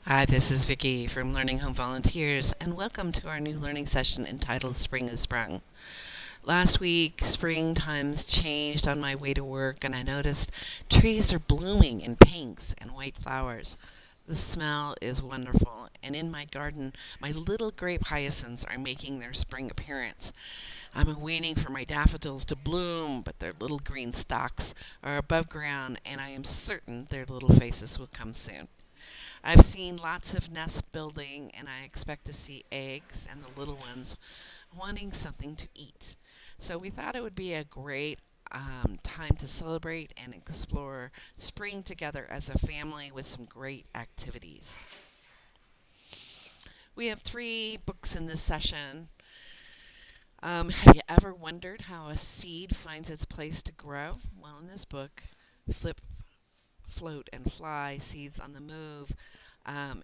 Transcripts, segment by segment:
Hi, this is Vicky from Learning Home Volunteers, and welcome to our new learning session entitled Spring is Sprung. Last week, spring times changed on my way to work, and I noticed trees are blooming in pinks and white flowers. The smell is wonderful, and in my garden, my little grape hyacinths are making their spring appearance. I'm waiting for my daffodils to bloom, but their little green stalks are above ground, and I am certain their little faces will come soon. I've seen lots of nest building, and I expect to see eggs and the little ones wanting something to eat. So we thought it would be a great time to celebrate and explore spring together as a family with some great activities. We have three books in this session. Have you ever wondered how a seed finds its place to grow? Well, in this book, Flip, Float, and Fly Seeds on the Move, um,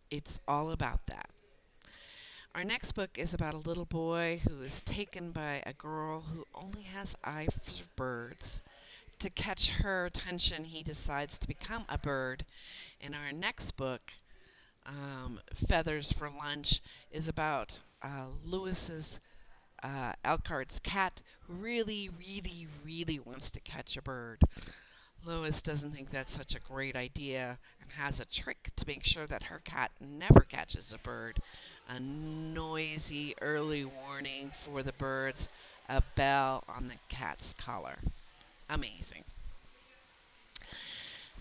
it's all about that. Our next book is about a little boy who is taken by a girl who only has eyes for birds. To catch her attention, he decides to become a bird. And our next book, Feathers for Lunch, is about Lewis's Elkhardt's cat who really wants to catch a bird. Lois doesn't think that's such a great idea and has a trick to make sure that her cat never catches a bird. A noisy early warning for the birds, a bell on the cat's collar. Amazing.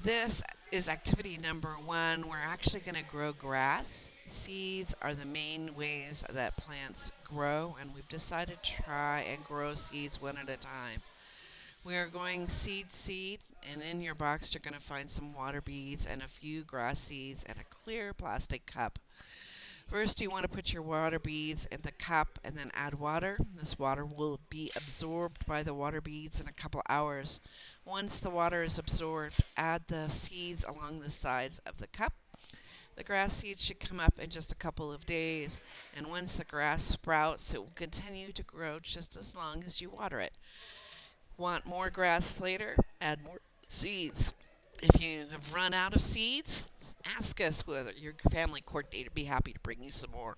This is activity number one. We're actually going to grow grass. Seeds are the main ways that plants grow, and we've decided to try and grow seeds one at a time. We are going seed, and in your box you're going to find some water beads and a few grass seeds and a clear plastic cup. First, you want to put your water beads in the cup and then add water. This water will be absorbed by the water beads in a couple hours. Once the water is absorbed, add the seeds along the sides of the cup. The grass seeds should come up in just a couple of days, and once the grass sprouts, it will continue to grow just as long as you water it. Want more grass later? Add more seeds. If you have run out of seeds, ask us whether your family coordinator would be happy to bring you some more.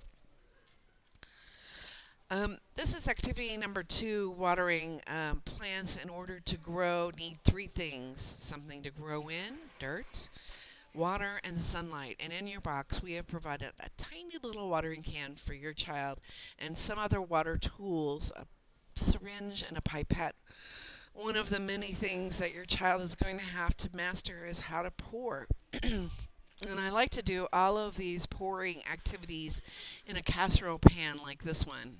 This is activity number two. Watering plants in order to grow need three things: something to grow in, dirt, water, and sunlight. And in your box, we have provided a tiny little watering can for your child and some other water tools, a syringe and a pipette. One of the many things that your child is going to have to master is how to pour. And I like to do all of these pouring activities in a casserole pan like this one.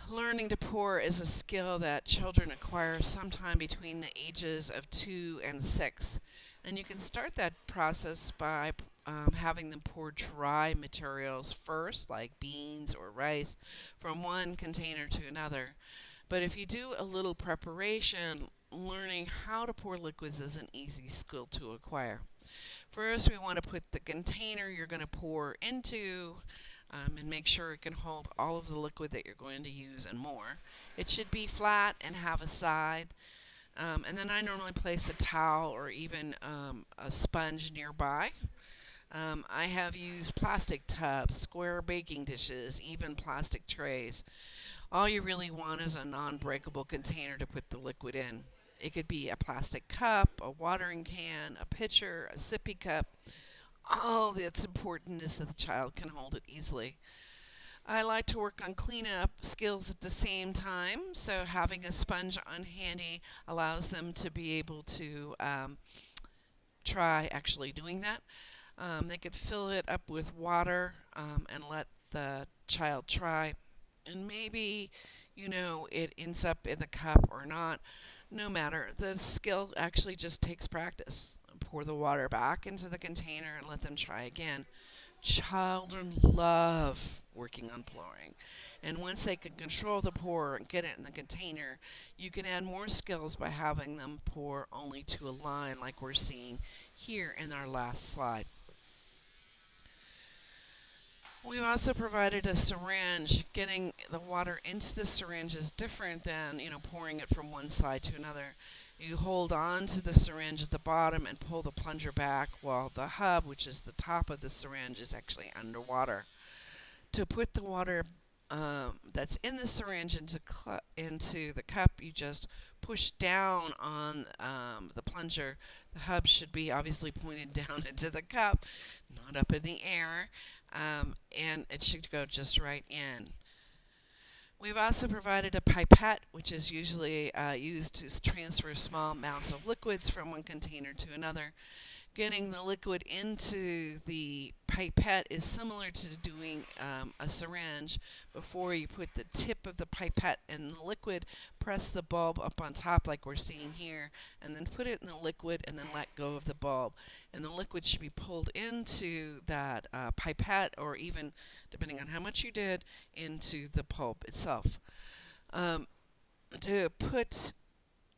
Learning to pour is a skill that children acquire sometime between the ages of 2 and 6. And you can start that process by having them pour dry materials first, like beans or rice, from one container to another. But if you do a little preparation, learning how to pour liquids is an easy skill to acquire. First, we want to put the container you're going to pour into and make sure it can hold all of the liquid that you're going to use and more. It should be flat and have a side. And then I normally place a towel or even a sponge nearby. I have used plastic tubs, square baking dishes, even plastic trays. All you really want is a non breakable container to put the liquid in. It could be a plastic cup, a watering can, a pitcher, a sippy cup. All that's important is that the child can hold it easily. I like to work on cleanup skills at the same time, so having a sponge on handy allows them to be able to try actually doing that. They could fill it up with water and let the child try. And maybe, it ends up in the cup or not. No matter. The skill actually just takes practice. Pour the water back into the container and let them try again. Children love working on pouring. And once they can control the pour and get it in the container, you can add more skills by having them pour only to a line like we're seeing here in our last slide. We've also provided a syringe. Getting the water into the syringe is different than, pouring it from one side to another. You hold on to the syringe at the bottom and pull the plunger back while the hub, which is the top of the syringe, is actually underwater. To put the water that's in the syringe into the cup, you just push down on the plunger. The hub should be obviously pointed down into the cup, not up in the air, and it should go just right in. We've also provided a pipette, which is usually used to transfer small amounts of liquids from one container to another. Getting the liquid into the pipette is similar to doing a syringe. Before you put the tip of the pipette in the liquid, press the bulb up on top like we're seeing here, and then put it in the liquid and then let go of the bulb. And the liquid should be pulled into that pipette, or even, depending on how much you did, into the pulp itself. Um, to put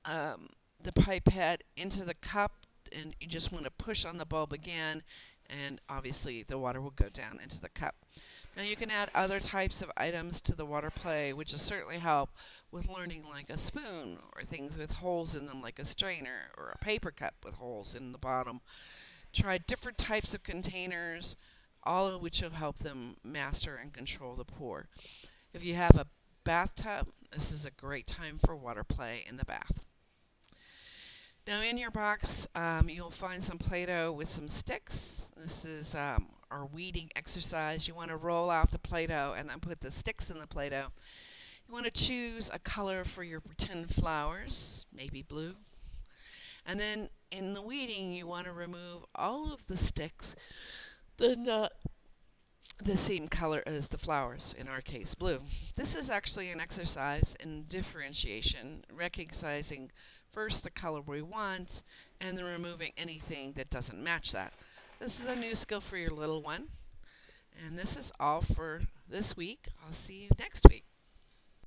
the pipette into the cup, and you just want to push on the bulb again, and obviously the water will go down into the cup. Now you can add other types of items to the water play, which will certainly help with learning, like a spoon or things with holes in them, like a strainer or a paper cup with holes in the bottom. Try different types of containers, all of which will help them master and control the pour. If you have a bathtub, this is a great time for water play in the bath. Now in your box, you'll find some Play-Doh with some sticks. This is our weeding exercise. You want to roll out the Play-Doh and then put the sticks in the Play-Doh. You want to choose a color for your pretend flowers, maybe blue. And then in the weeding, you want to remove all of the sticks that are not the same color as the flowers, in our case blue. This is actually an exercise in differentiation, recognizing first the color we want and then removing anything that doesn't match that. This is a new skill for your little one. And this is all for this week. I'll see you next week.